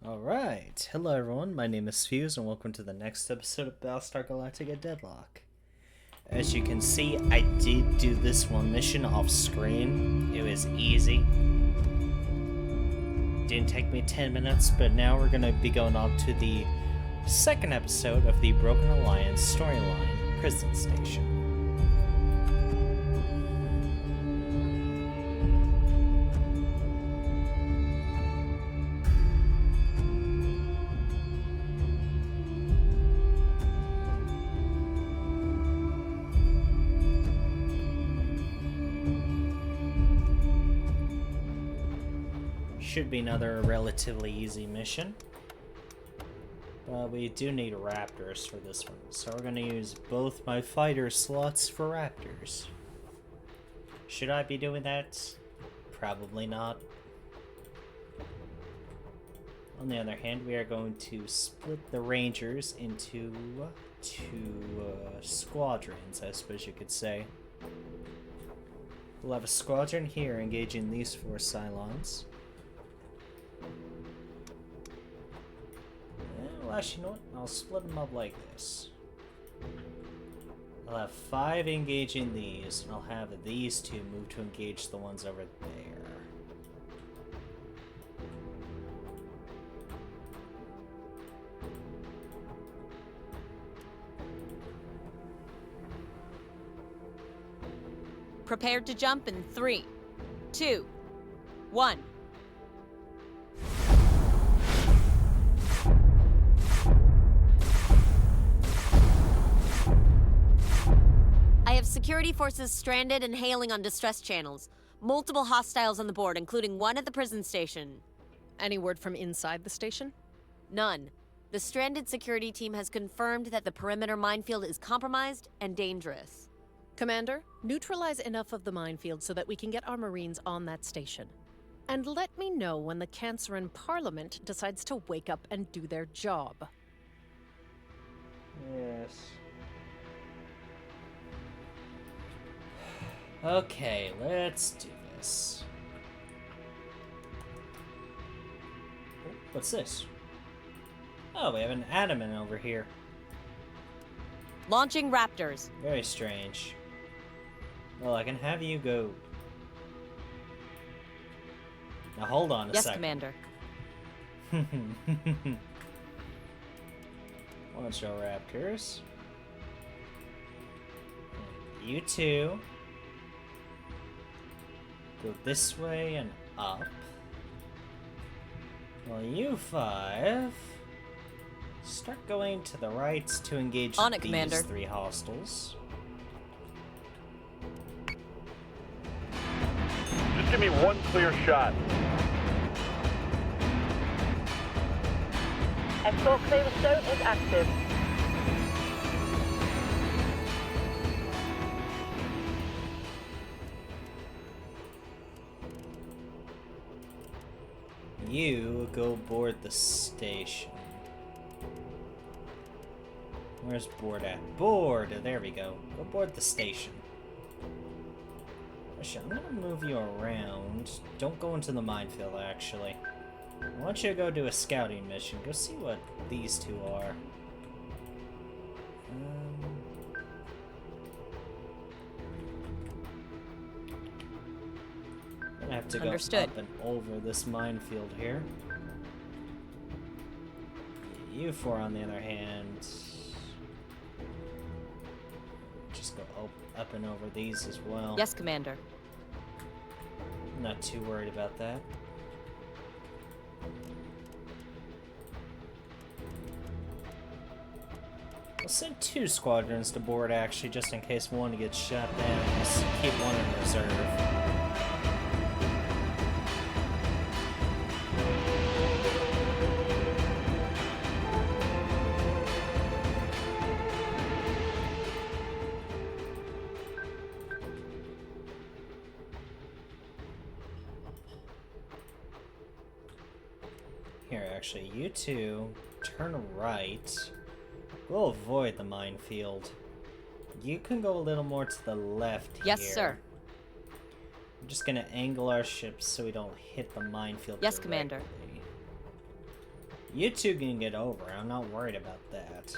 Alright, hello everyone, my name is Fuse and welcome to the next episode of Battlestar Galactica Deadlock. As you can see, I did do this one mission off screen. It was easy. Didn't take me 10 minutes, but now we're going to be going on to the second episode of the Broken Alliance storyline, Prison Station. Should be another relatively easy mission. But we do need raptors for this one, so we're going to use both my fighter slots for raptors. Should I be doing that? Probably not. On the other hand, we are going to split the Rangers into two squadrons, I suppose you could say. We'll have a squadron here engaging these four Cylons. Well, actually, you know what? I'll split them up like this. I'll have 5 engaging these, and I'll have these 2 move to engage the ones over there. Prepared to jump in 3, 2, 1. I have security forces stranded and hailing on distress channels. Multiple hostiles on the board, including one at the prison station. Any word from inside the station? None. The stranded security team has confirmed that the perimeter minefield is compromised and dangerous. Commander, neutralize enough of the minefield so that we can get our Marines on that station. And let me know when the Canceran Parliament decides to wake up and do their job. Yes. Okay, let's do this. Oh, what's this? Oh, we have an adamant over here. Launching Raptors. Very strange. Well, I can have you go. Now hold on a Yes, second. Commander. Launch our Raptors. You two. Go this way and up. Well, you 5 start going to the right to engage On it, these Commander. 3 hostiles. Just give me one clear shot. Escort clearance zone is active. You go board the station. Where's board at? Board! There we go. Go board the station. Actually, I'm gonna move you around. Don't go into the minefield, actually. I want you to go do a scouting mission. Go see what these 2 are. I have to go Understood. up and over this minefield here. You 4, on the other hand, just go up and over these as well. Yes, Commander. I'm not too worried about that. I'll send 2 squadrons to board, actually, just in case one gets shot down. Just keep one in reserve. Here, actually, you 2 turn right. We'll avoid the minefield. You can go a little more to the left Yes, here. sir. I'm just gonna angle our ships so we don't hit the minefield Yes, Commander. directly. You two can get over it. I'm not worried about that.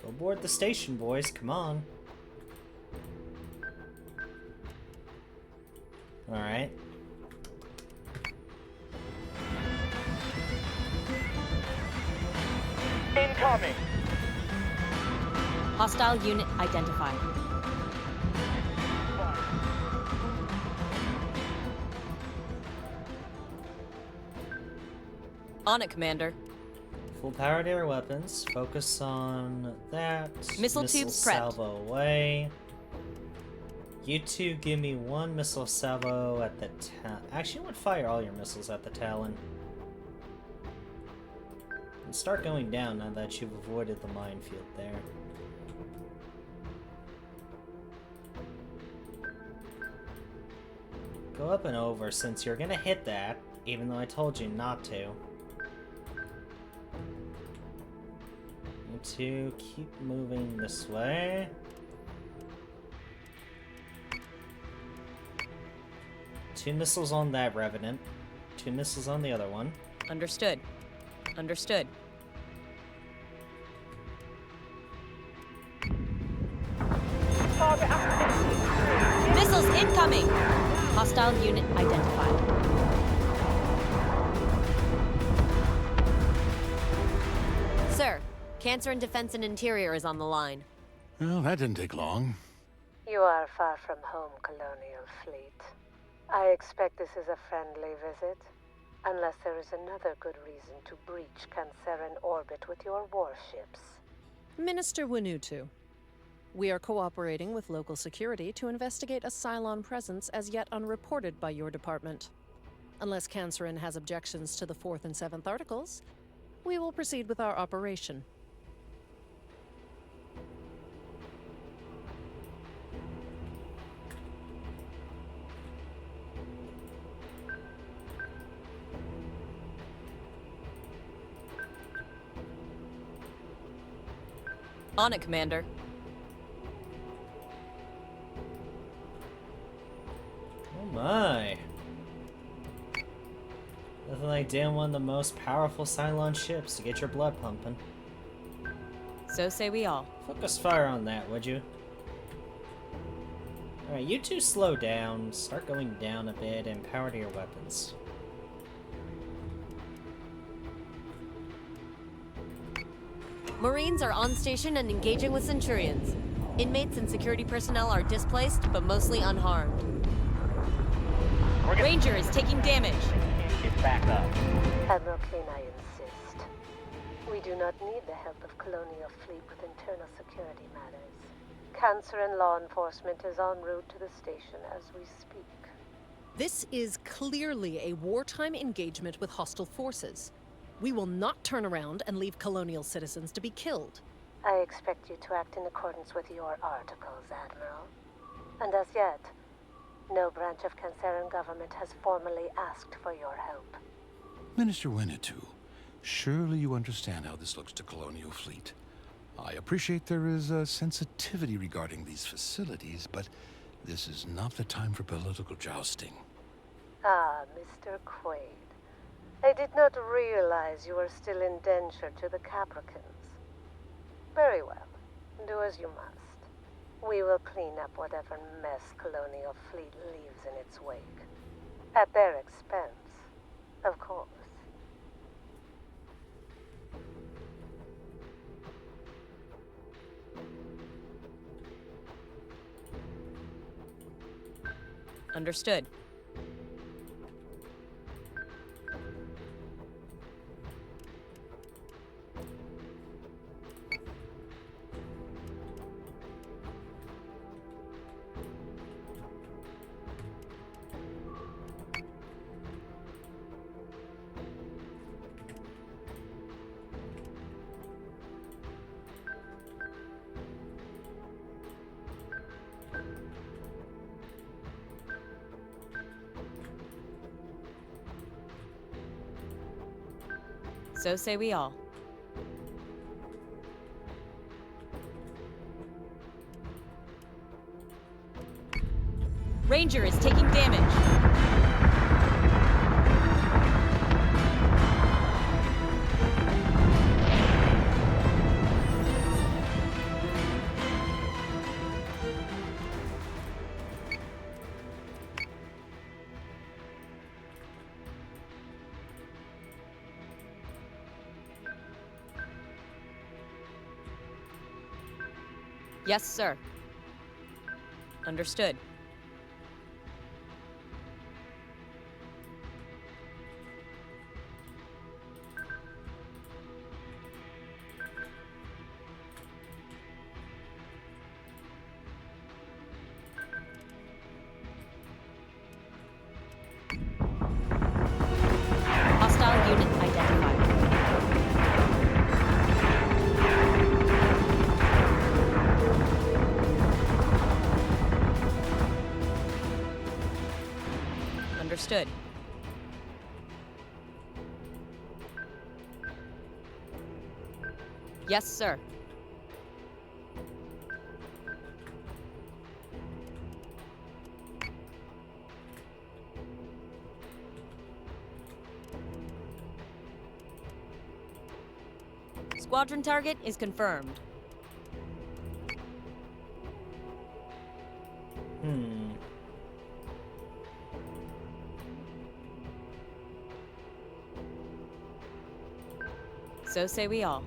Go board the station, boys. Come on. Alright. Incoming! Hostile unit identified. On it, Commander. Full powered air weapons. Focus on that. Missile tubes prepped. Salvo away. You two give me one missile salvo at the Actually, I would fire all your missiles at the Talon. And start going down now that you've avoided the minefield there. Go up and over since you're gonna hit that, even though I told you not to. You two keep moving this way. Two missiles on that Revenant. Two missiles on the other one. Understood. Understood. Missiles incoming! Hostile unit identified. Sir, Cancer in Defense and Interior is on the line. Well, that didn't take long. You are far from home, Colonial Fleet. I expect this is a friendly visit, unless there is another good reason to breach Canceran orbit with your warships. Minister Winutu, we are cooperating with local security to investigate a Cylon presence as yet unreported by your department. Unless Canceran has objections to the 4th and 7th articles, we will proceed with our operation. On it, Commander. Oh my. Nothing like damn one of the most powerful Cylon ships to get your blood pumping. So say we all. Focus fire on that, would you? Alright, you two slow down, start going down a bit, and power to your weapons. Marines are on station and engaging with Centurions. Inmates and security personnel are displaced, but mostly unharmed. Ranger is taking damage. Get back up. Admiral Kane, I insist. We do not need the help of Colonial Fleet with internal security matters. Canceran law enforcement is en route to the station as we speak. This is clearly a wartime engagement with hostile forces. We will not turn around and leave colonial citizens to be killed. I expect you to act in accordance with your articles, Admiral. And as yet, no branch of Canceran government has formally asked for your help. Minister Winnetou, surely you understand how this looks to Colonial Fleet. I appreciate there is a sensitivity regarding these facilities, but this is not the time for political jousting. Ah, Mr. Quaid. I did not realize you were still indentured to the Capricorns. Very well. Do as you must. We will clean up whatever mess Colonial Fleet leaves in its wake. At their expense, of course. Understood. So say we all. Ranger is taking damage. Yes, sir. Understood. Hostile unit identified. Understood. Yes, sir. Squadron target is confirmed. So say we all.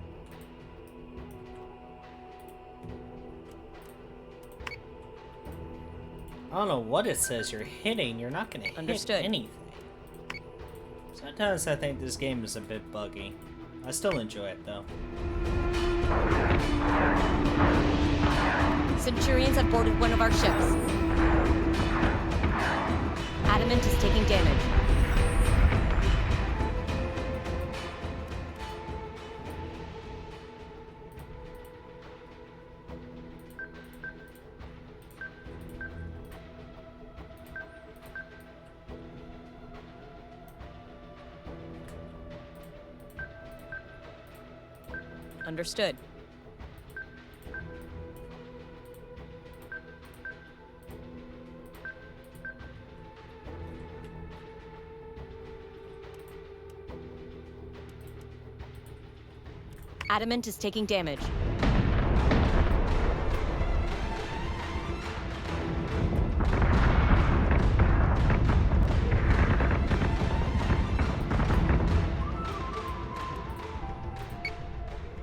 I don't know what it says you're hitting. You're not gonna hit Understood. anything. Sometimes I think this game is a bit buggy. I still enjoy it though. Centurions have boarded one of our ships. Adamant is taking damage. Understood. Adamant is taking damage.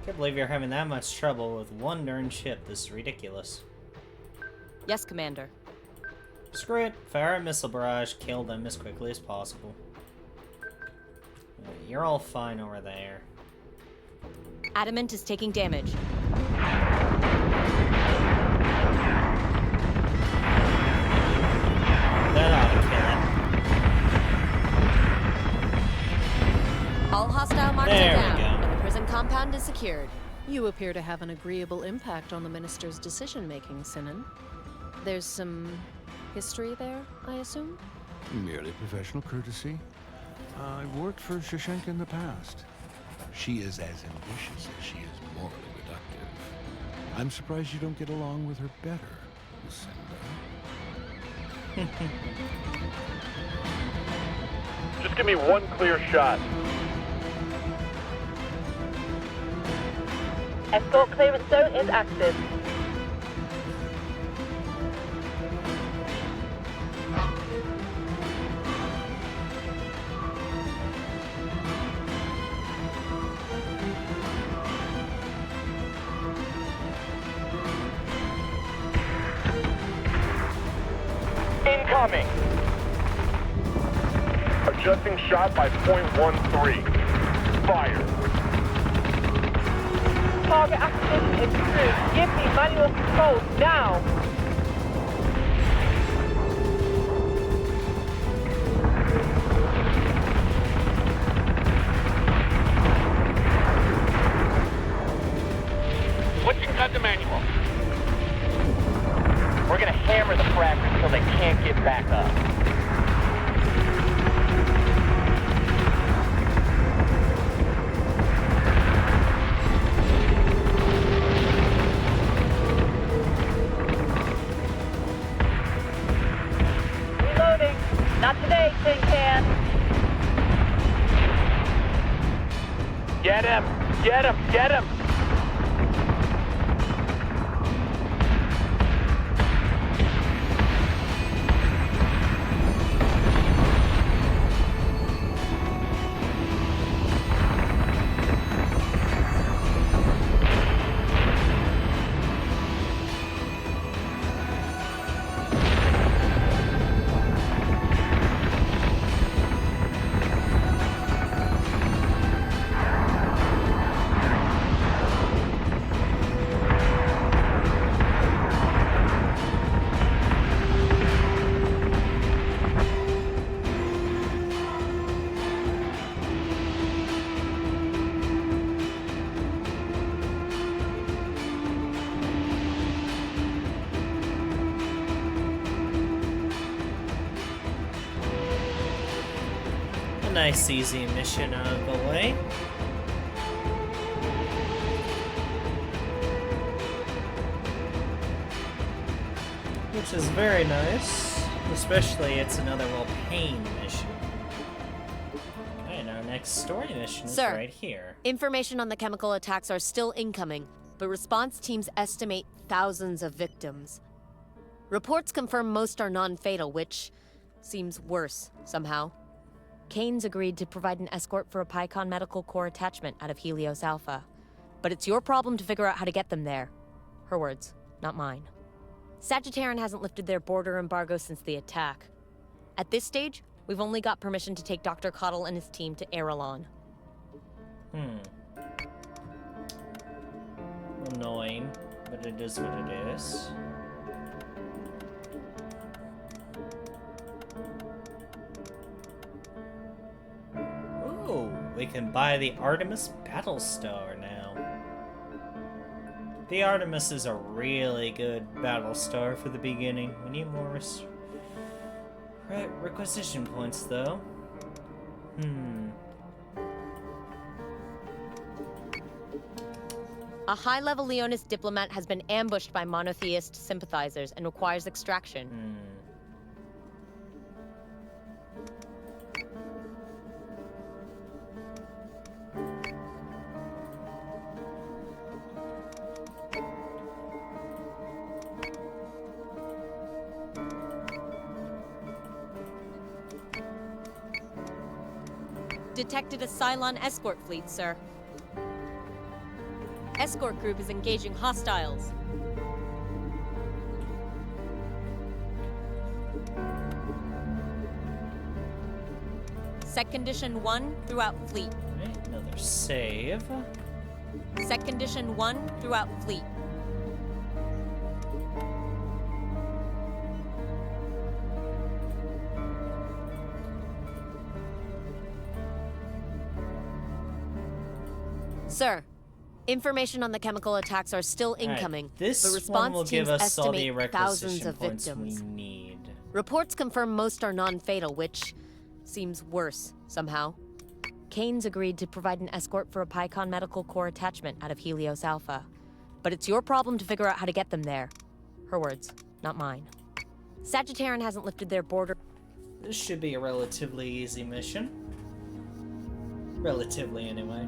Can't believe you're having that much trouble with one darn ship. This is ridiculous. Yes, Commander. Screw it. Fire a missile barrage. Kill them as quickly as possible. You're all fine over there. Adamant is taking damage. That ought to kill it. All hostile marks There are we down, go. and the prison compound is secured. You appear to have an agreeable impact on the Minister's decision-making, Sinan. There's some history there, I assume? Merely professional courtesy. I've worked for Shashenka in the past. She is as ambitious as she is morally reductive. I'm surprised you don't get along with her better, Lucinda. Just give me one clear shot. Escort clearance zone is active. Incoming! Adjusting shot by .13. Fire. Target acquisition is approved. Give me manual control now. What's your cut the manual? We're gonna hammer the fraggers until they can't get back up. Get him! Get him! Nice easy mission out of the way. Which is very nice. Especially it's another well-paying mission. Okay, and our next story mission is Sir, right here. Information on the chemical attacks are still incoming, but response teams estimate thousands of victims. Reports confirm most are non-fatal, which seems worse somehow. Kane's agreed to provide an escort for a Pycon Medical Corps attachment out of Helios Alpha. But it's your problem to figure out how to get them there. Her words, not mine. Sagittarian hasn't lifted their border embargo since the attack. At this stage, we've only got permission to take Dr. Cottle and his team to Erelon. Annoying, but it is what it is. Ooh, we can buy the Artemis Battlestar now. The Artemis is a really good Battlestar for the beginning. We need more requisition points, though. A high-level Leonist diplomat has been ambushed by monotheist sympathizers and requires extraction. Detected a Cylon escort fleet, sir. Escort group is engaging hostiles. Set condition 1 throughout fleet. Alright, another save. Set condition 1 throughout fleet. Sir, information on the chemical attacks are still incoming, this but one response will give teams us all the estimate thousands requisition of points victims. we need. Reports confirm most are non-fatal, which seems worse somehow. Kane's agreed to provide an escort for a Pycon Medical Corps attachment out of Helios Alpha. But it's your problem to figure out how to get them there. Her words, not mine. Sagittarian hasn't lifted their border. This should be a relatively easy mission. Relatively, anyway.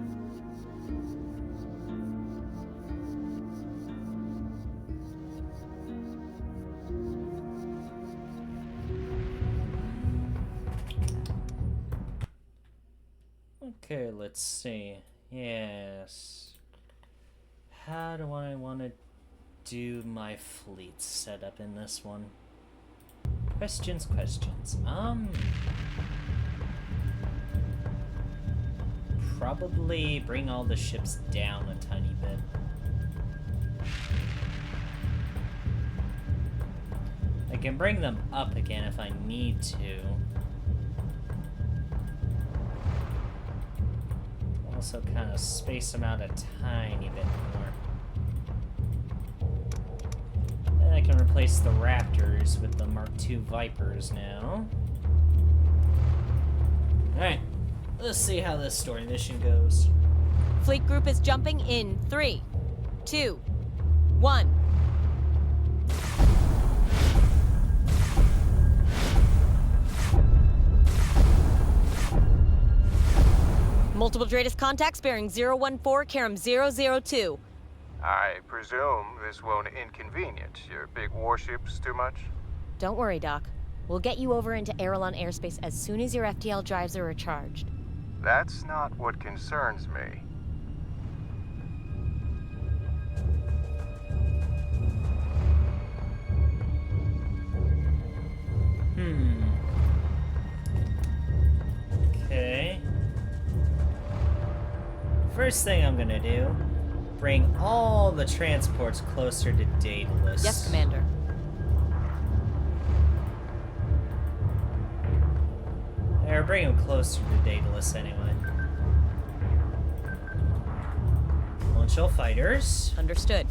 Okay, let's see. Yes. How do I want to do my fleet setup in this one? Questions. Probably bring all the ships down a tiny bit. I can bring them up again if I need to. Also kind of space them out a tiny bit more. And I can replace the Raptors with the Mark II Vipers now. Alright, let's see how this story mission goes. Fleet group is jumping in 3, 2, 1. Multiple Dratus contacts bearing 014, Karam 002. I presume this won't inconvenience your big warships too much? Don't worry, Doc. We'll get you over into Aerolon airspace as soon as your FTL drives are recharged. That's not what concerns me. Okay. First thing I'm gonna do, bring all the transports closer to Daedalus. Yes, Commander. Or bring them closer to Daedalus anyway. Launch all fighters. Understood.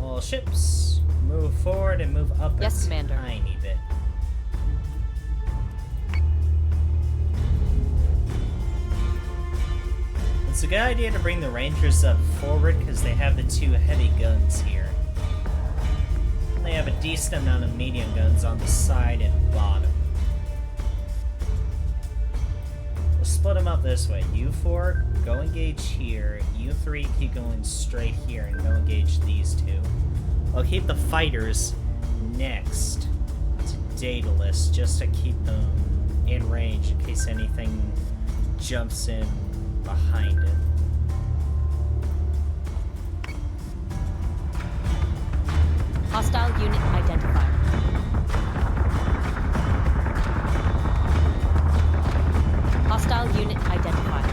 All ships. Move forward and move up Yes, a Commander. tiny bit. It's a good idea to bring the Rangers up forward because they have the two heavy guns here. And they have a decent amount of medium guns on the side and bottom. We'll split them up this way. You4, go engage here. You3, keep going straight here and go engage these two. I'll keep the fighters next to Daedalus just to keep them in range in case anything jumps in behind it. Hostile unit identified. Hostile unit identified.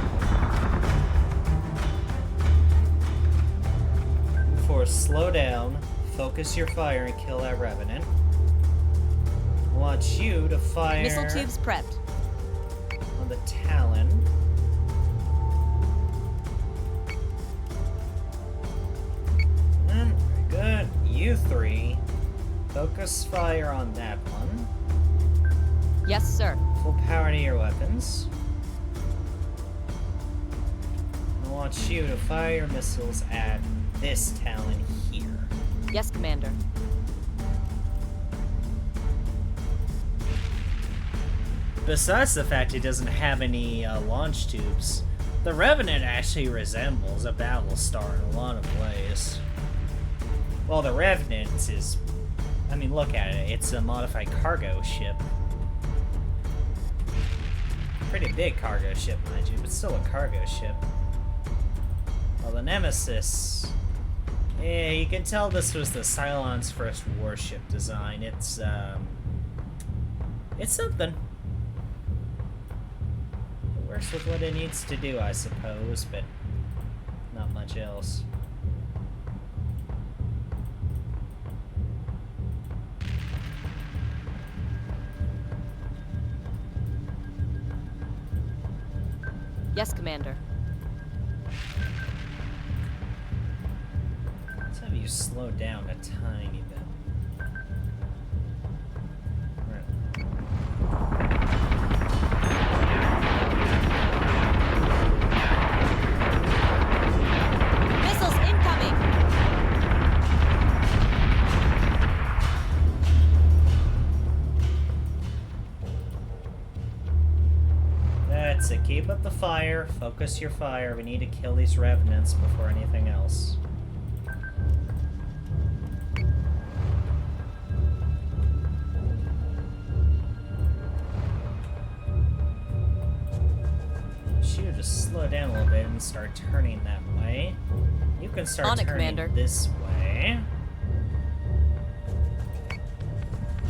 Before, slow down, focus your fire, and kill that Revenant. I want you to fire Missile tubes prepped. on the Talon. Very good. You three, focus fire on that one. Yes, sir. Full power to your weapons. I want you to fire missiles at this Talon here. Yes, Commander. Besides the fact it doesn't have any launch tubes, the Revenant actually resembles a Battlestar in a lot of ways. Well, the Revenant is... I mean, look at it. It's a modified cargo ship. Pretty big cargo ship, mind you, but still a cargo ship. Well, the Nemesis... Yeah, you can tell this was the Cylon's first warship design. It's something. It works with what it needs to do, I suppose, but not much else. Yes, Commander. Let's have you slow down a tiny bit. Missiles incoming! That's it. Keep up the fire. Focus your fire. We need to kill these Revenants before anything else. Shoot, just slow down a little bit and start turning that way. You can start On it, turning Commander. this way.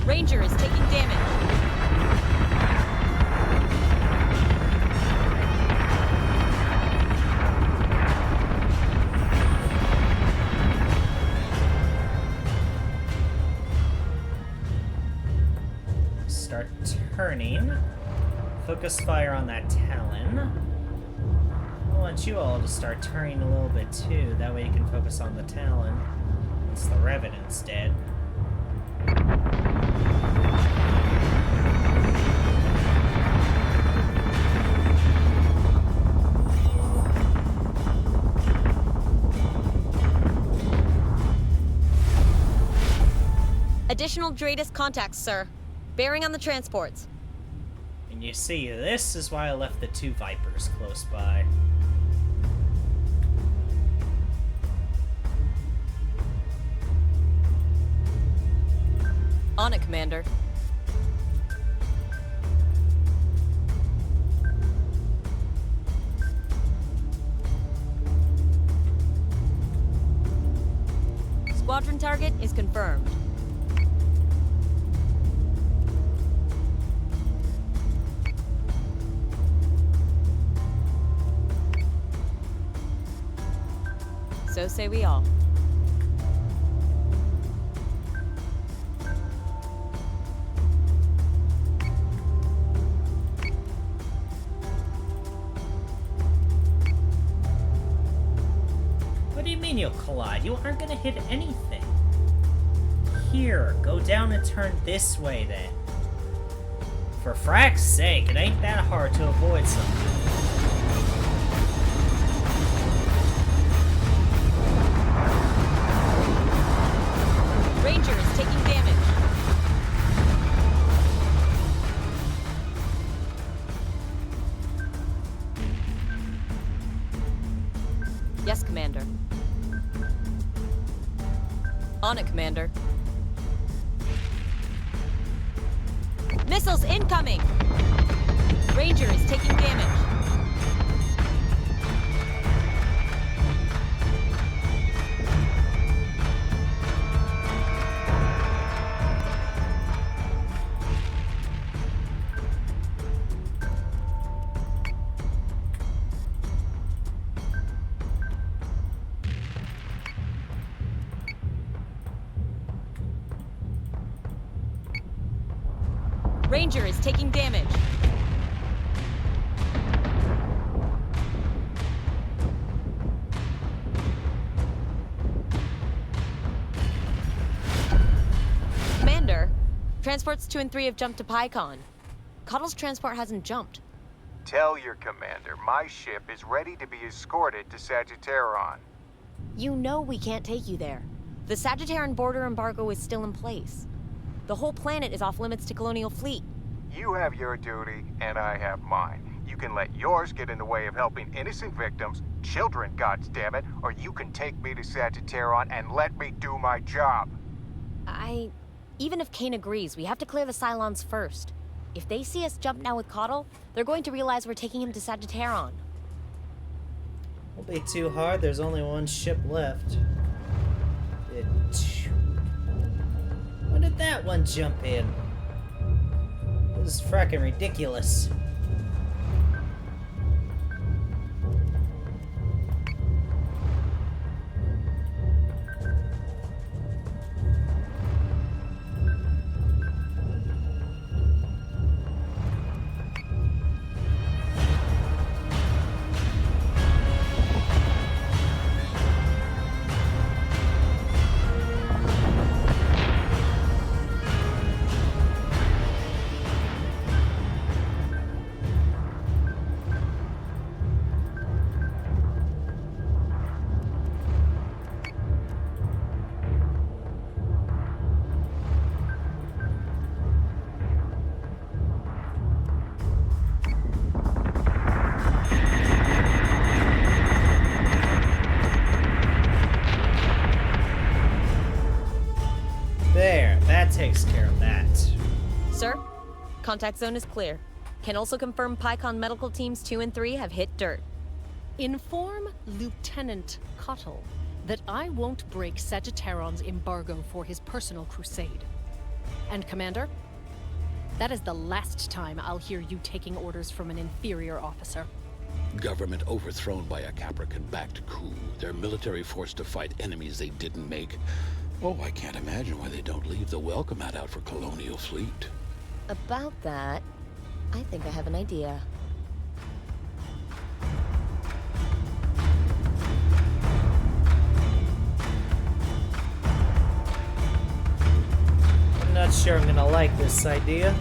Ranger is taking damage. Start turning. Focus fire on that Talon. I want you all to start turning a little bit too. That way you can focus on the Talon. Once the Revenant's dead. Additional Dratus contacts, sir. Bearing on the transports. And you see, this is why I left the 2 Vipers close by. On it, Commander. Squadron target is confirmed. So say we all. What do you mean you'll collide? You aren't gonna hit anything. Here, go down and turn this way then. For frack's sake, it ain't that hard to avoid something. Ranger is taking damage. Yes, Commander. On it, Commander. Missiles incoming! Ranger is taking damage. Ranger is taking damage. Commander, transports 2 and 3 have jumped to PyCon. Cottle's transport hasn't jumped. Tell your commander my ship is ready to be escorted to Sagittarion. You know we can't take you there. The Sagittarian border embargo is still in place. The whole planet is off limits to Colonial Fleet. You have your duty, and I have mine. You can let yours get in the way of helping innocent victims, children, goddammit, or you can take me to Sagittarion and let me do my job. Even if Kane agrees, we have to clear the Cylons first. If they see us jump now with Cottle, they're going to realize we're taking him to Sagittarion. Won't be too hard, there's only 1 ship left. When did that one jump in? This is fracking ridiculous. There, that takes care of that. Sir, contact zone is clear. Can also confirm PyCon medical teams 2 and 3 have hit dirt. Inform Lieutenant Cottle that I won't break Sagittarian's embargo for his personal crusade. And Commander, that is the last time I'll hear you taking orders from an inferior officer. Government overthrown by a Caprican-backed coup. Their military forced to fight enemies they didn't make. Oh, I can't imagine why they don't leave the welcome mat out for Colonial Fleet. About that, I think I have an idea. I'm not sure I'm gonna like this idea.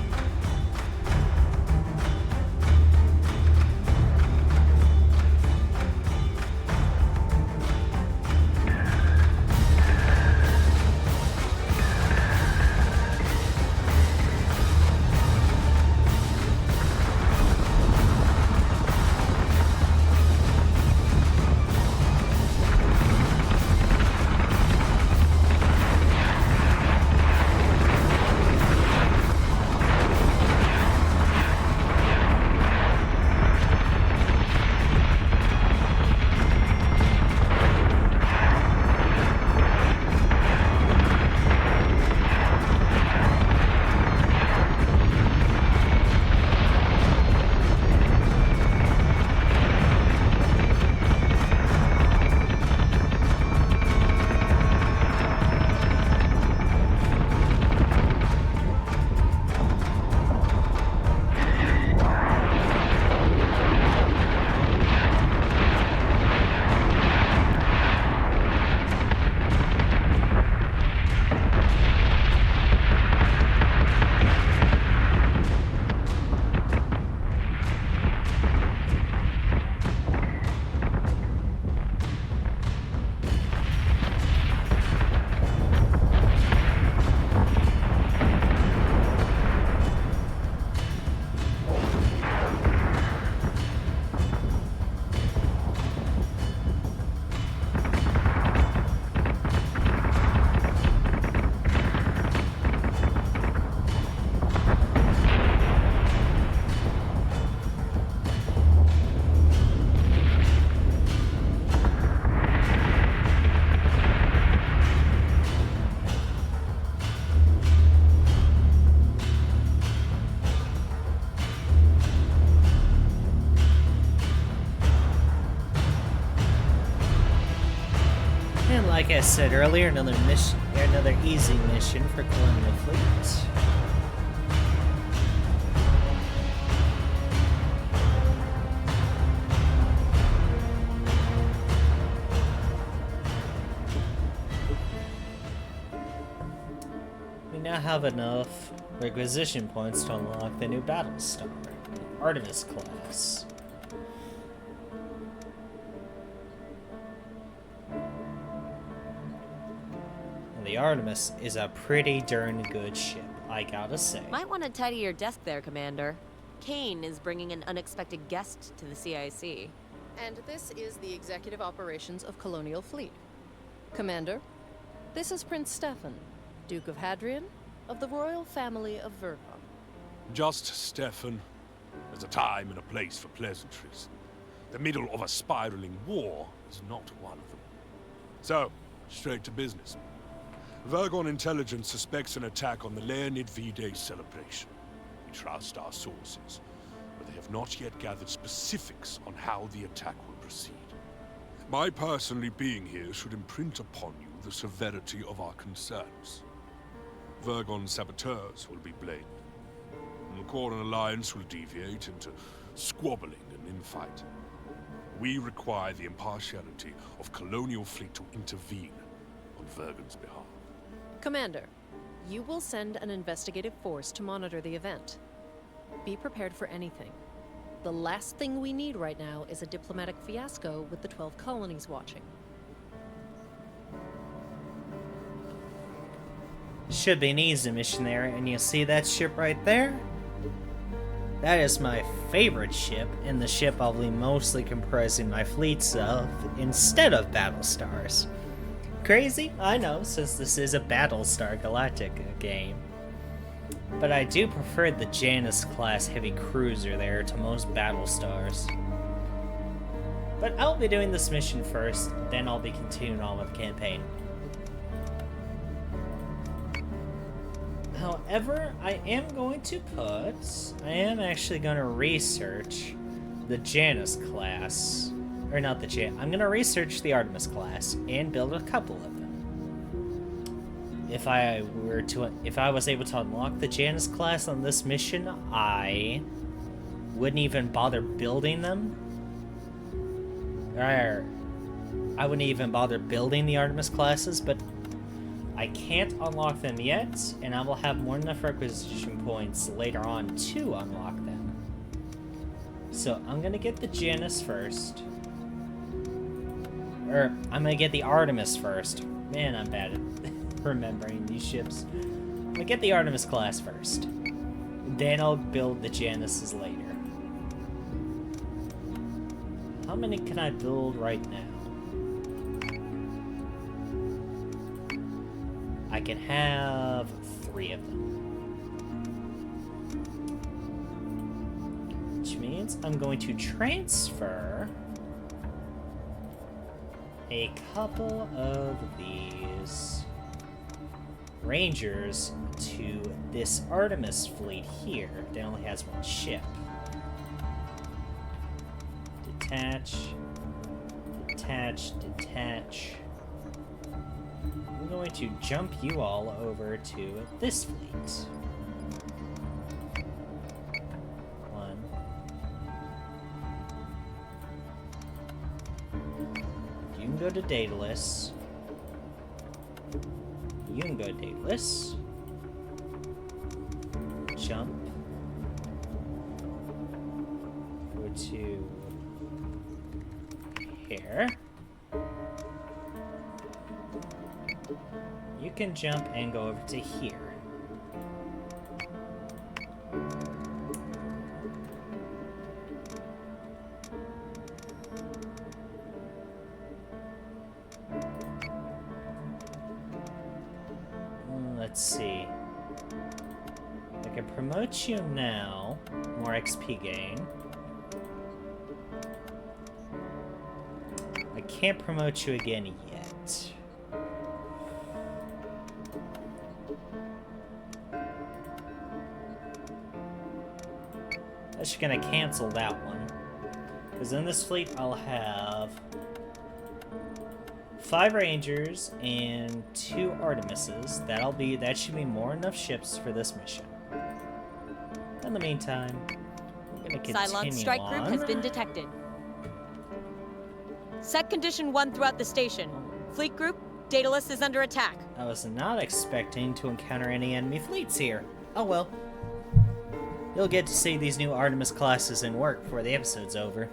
like I said earlier, another mission, another easy mission for Colonial Fleet. We now have enough requisition points to unlock the new Battlestar, Artemis class. The Artemis is a pretty darn good ship, I gotta say. Might want to tidy your desk there, Commander. Kane is bringing an unexpected guest to the CIC. And this is the Executive Operations of Colonial Fleet. Commander, this is Prince Stefan, Duke of Hadrian, of the royal family of Vergon. Just Stefan. There's a time and a place for pleasantries. The middle of a spiraling war is not one of them. So, straight to business. Vergon intelligence suspects an attack on the Leonid V-Day celebration. We trust our sources, but they have not yet gathered specifics on how the attack will proceed. My personally being here should imprint upon you the severity of our concerns. Vergon saboteurs will be blamed, and the Quarren Alliance will deviate into squabbling and infight. We require the impartiality of Colonial Fleet to intervene on Vergon's behalf. Commander, you will send an investigative force to monitor the event. Be prepared for anything. The last thing we need right now is a diplomatic fiasco with the 12 colonies watching. Should be an easy mission there, and you see that ship right there? That is my favorite ship, and the ship I'll be mostly comprising my fleets of, instead of Battlestars. Crazy? I know, since this is a Battlestar Galactica game. But I do prefer the Janus-class heavy cruiser there to most Battlestars. But I'll be doing this mission first, then I'll be continuing on with the campaign. However, I am actually going to research the Janus class. Or not the Janus. I'm going to research the Artemis class and build a couple of them. If I was able to unlock the Janus class on this mission, I wouldn't even bother building them. Or I wouldn't even bother building the Artemis classes, but I can't unlock them yet, and I will have more than enough requisition points later on to unlock them. So I'm gonna get the Janus first. Or, I'm gonna get the Artemis first. Man, I'm bad at remembering these ships. I'm gonna get the Artemis class first. Then I'll build the Januses later. How many can I build right now? I can have 3 of them. Which means I'm going to transfer a couple of these Rangers to this Artemis fleet here that only has 1 ship. Detach, detach, detach. I'm going to jump you all over to this fleet. 1. You can go to Daedalus. You can go to Daedalus. Jump. Go to here. You can jump and go over to here. Let's see. I can promote you now. More XP gain. I can't promote you again yet. That's gonna cancel that one. Because in this fleet, I'll have 5 Rangers and 2 Artemises. That should be more enough ships for this mission. In the meantime, we're gonna continue Cylon strike on. group has been detected. Set condition 1 throughout the station. Fleet group, Daedalus is under attack. I was not expecting to encounter any enemy fleets here. Oh well. You'll get to see these new Artemis classes in work before the episode's over.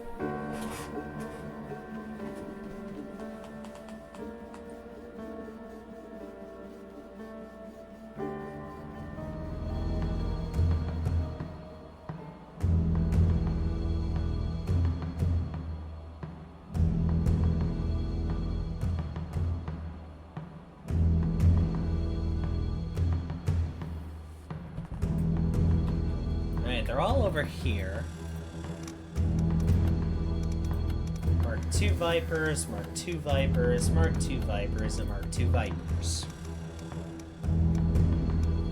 They're all over here. Mark II Vipers, Mark II Vipers, Mark II Vipers, and Mark II Vipers.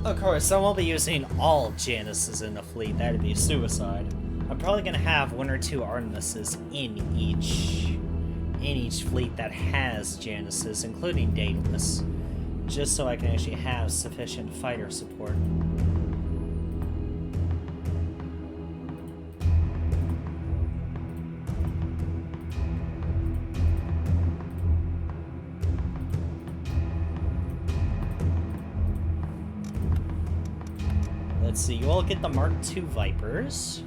Of course, I won't be using all Janices in the fleet. That'd be suicide. I'm probably gonna have 1 or 2 Artemises in each fleet that has Janices, including Daedalus, just so I can actually have sufficient fighter support. Let's see, you all get the Mark II Vipers.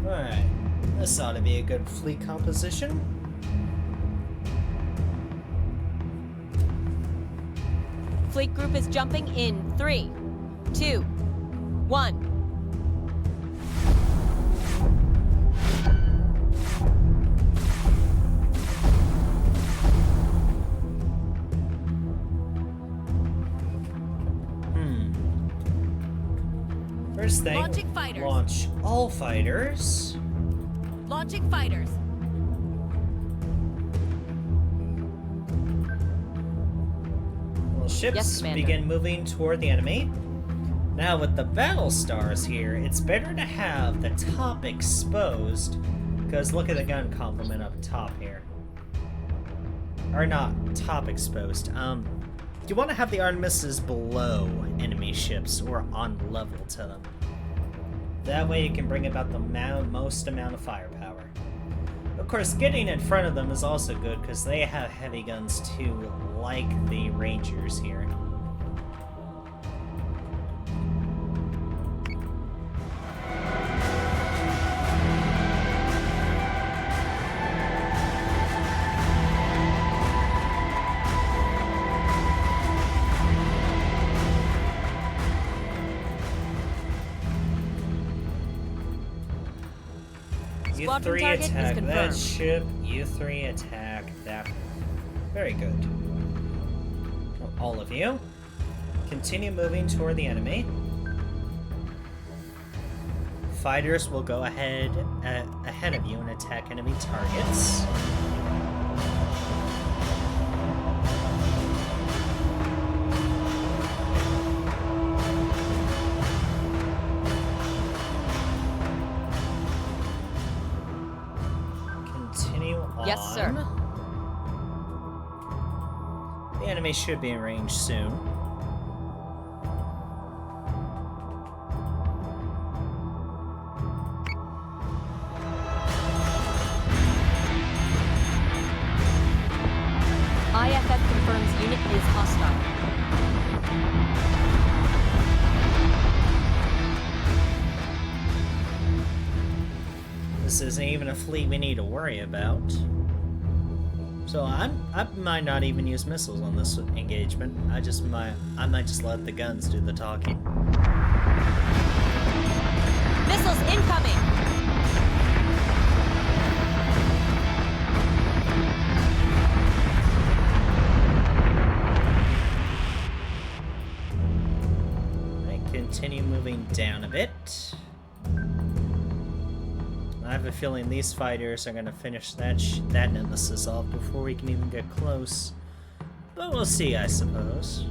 Alright, this ought to be a good fleet composition. Fleet group is jumping in 3, 2, 1. First thing, Launching fighters. launch all fighters. Launching fighters. Well, ships Yes, Commander. begin moving toward the enemy. Now with the Battlestars here, it's better to have the top exposed, because look at the gun complement up top here. Or not top exposed. You want to have the Artemises below enemy ships or on level to them. That way you can bring about the most amount of firepower. Of course, getting in front of them is also good because they have heavy guns too, like the Rangers here. You Squadron 3 target is attack that confirmed. ship, you 3 attack that one. Very good. All of you. Continue moving toward the enemy. Fighters will go ahead of you and attack enemy targets. Continue on. Yes, sir. The enemy should be in range soon. IFF confirms unit is hostile. This isn't even a fleet we need to worry about. So I might not even use missiles on this engagement. I might just let the guns do the talking. Missiles incoming! I continue moving down a bit. I have a feeling these fighters are gonna finish that nemesis off before we can even get close. But we'll see, I suppose.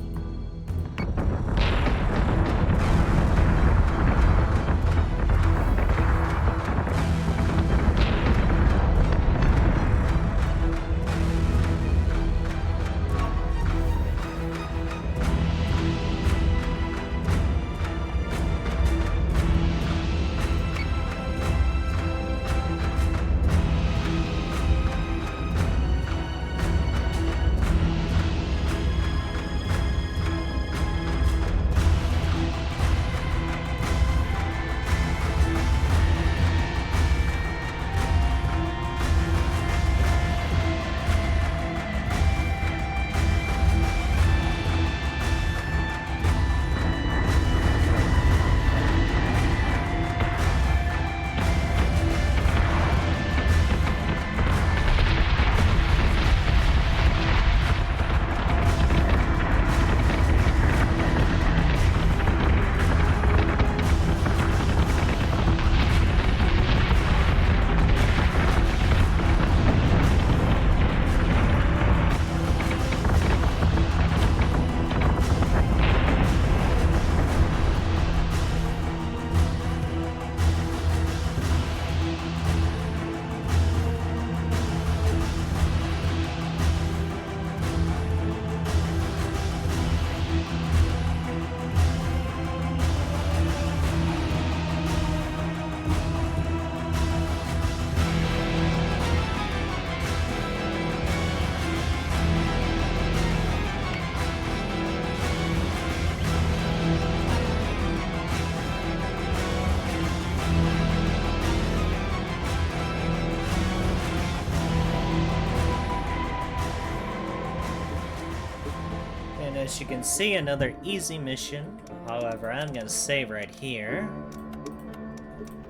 As you can see, another easy mission. However, I'm gonna save right here.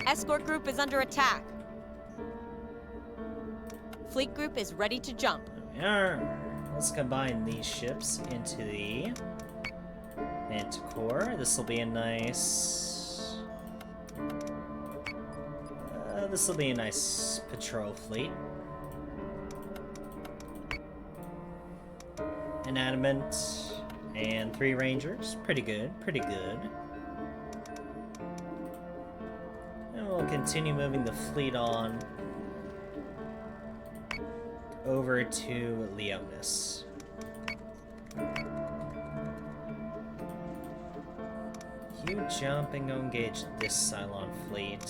Escort group is under attack. Fleet group is ready to jump. Let's combine these ships into the Manticore. This will be a nice... this will be a nice patrol fleet. Inanimate and 3 Rangers. Pretty good, pretty good. And we'll continue moving the fleet on over to Leonis. You jump and go engage this Cylon fleet.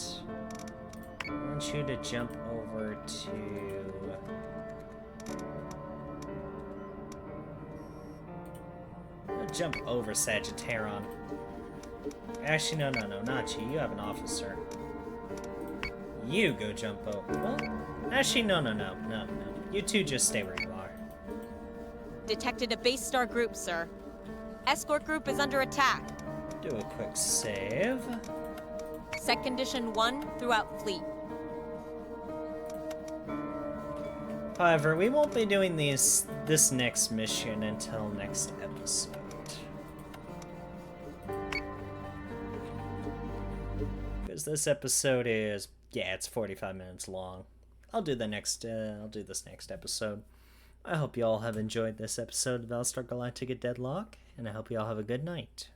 I want you to jump over to... jump over Sagittarion. Actually, no, not you. You have an officer. You go jump over. Well, actually, no. You two just stay where you are. Detected a base star group, sir. Escort group is under attack. Do a quick save. Set condition 1 throughout fleet. However, we won't be doing this next mission until next episode. Because this episode is, yeah, it's 45 minutes long. I'll do this next episode. I hope you all have enjoyed this episode of Battlestar Galactica Deadlock, and I hope you all have a good night.